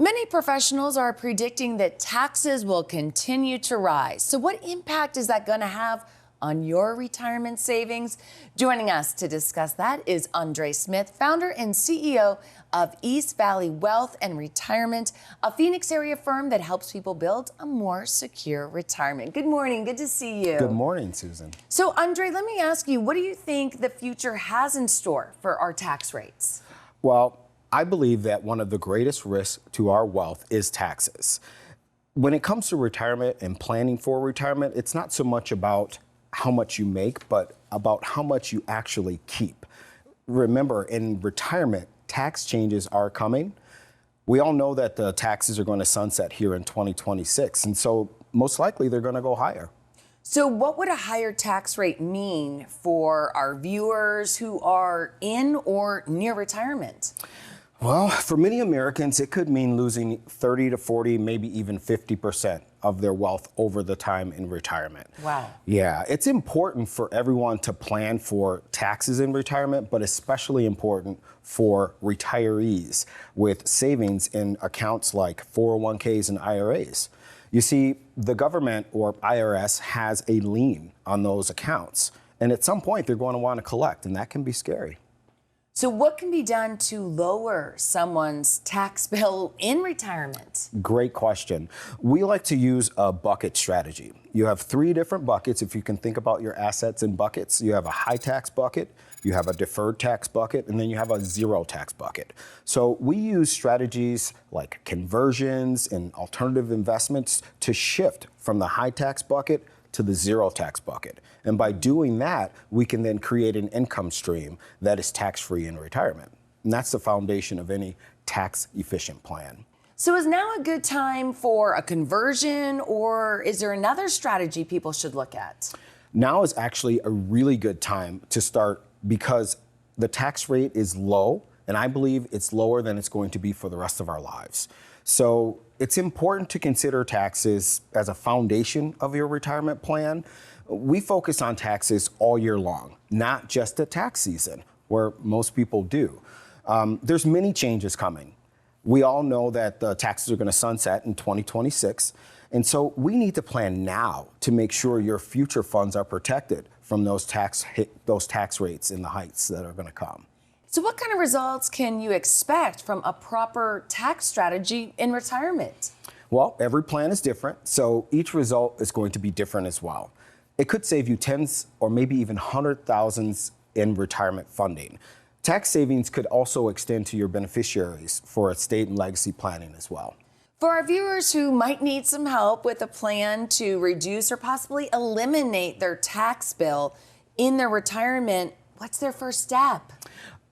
Many professionals are predicting that taxes will continue to rise. So what impact is that going to have on your retirement savings? Joining us to discuss that is Undrea Smith, founder and CEO of East Valley Wealth and Retirement, a Phoenix area firm that helps people build a more secure retirement. Good morning. Good to see you. Good morning, Susan. So, Undrea, let me ask you, what do you think the future has in store for our tax rates? Well, I believe that one of the greatest risks to our wealth is taxes. When it comes to retirement and planning for retirement, it's not so much about how much you make, but about how much you actually keep. Remember, in retirement, tax changes are coming. We all know that the taxes are going to sunset here in 2026, and so most likely they're going to go higher. So what would a higher tax rate mean for our viewers who are in or near retirement? Well, for many Americans, it could mean losing 30 to 40, maybe even 50% of their wealth over the time in retirement. Wow. Yeah, it's important for everyone to plan for taxes in retirement, but especially important for retirees with savings in accounts like 401ks and IRAs. You see, the government or IRS has a lien on those accounts, and at some point they're going to want to collect, and that can be scary. So what can be done to lower someone's tax bill in retirement? Great question. We like to use a bucket strategy. You have three different buckets. If you can think about your assets in buckets, you have a high tax bucket, you have a deferred tax bucket, and then you have a zero tax bucket. So we use strategies like conversions and alternative investments to shift from the high tax bucket to the zero tax bucket. And by doing that, we can then create an income stream that is tax-free in retirement. And that's the foundation of any tax-efficient plan. So is now a good time for a conversion, or is there another strategy people should look at? Now is actually a really good time to start because the tax rate is low, and I believe it's lower than it's going to be for the rest of our lives. So it's important to consider taxes as a foundation of your retirement plan. We focus on taxes all year long, not just at tax season, where most people do. There's many changes coming. We all know that the taxes are going to sunset in 2026. And so we need to plan now to make sure your future funds are protected from those tax rates and the heights that are going to come. So what kind of results can you expect from a proper tax strategy in retirement? Well, every plan is different, so each result is going to be different as well. It could save you tens or maybe even hundred thousands in retirement funding. Tax savings could also extend to your beneficiaries for estate and legacy planning as well. For our viewers who might need some help with a plan to reduce or possibly eliminate their tax bill in their retirement, what's their first step?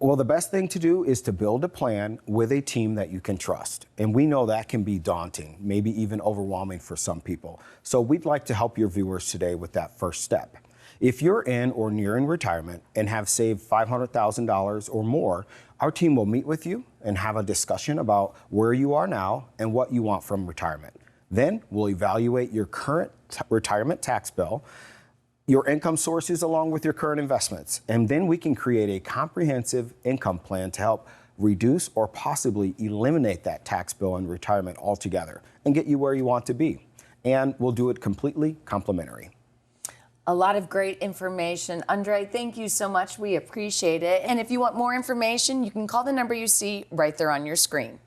Well, the best thing to do is to build a plan with a team that you can trust. And we know that can be daunting, maybe even overwhelming for some people. So we'd like to help your viewers today with that first step. If you're in or nearing retirement and have saved $500,000 or more, our team will meet with you and have a discussion about where you are now and what you want from retirement. Then we'll evaluate your current retirement tax bill, your income sources along with your current investments. And then we can create a comprehensive income plan to help reduce or possibly eliminate that tax bill in retirement altogether and get you where you want to be. And we'll do it completely complimentary. A lot of great information. Undrea, thank you so much. We appreciate it. And if you want more information, you can call the number you see right there on your screen.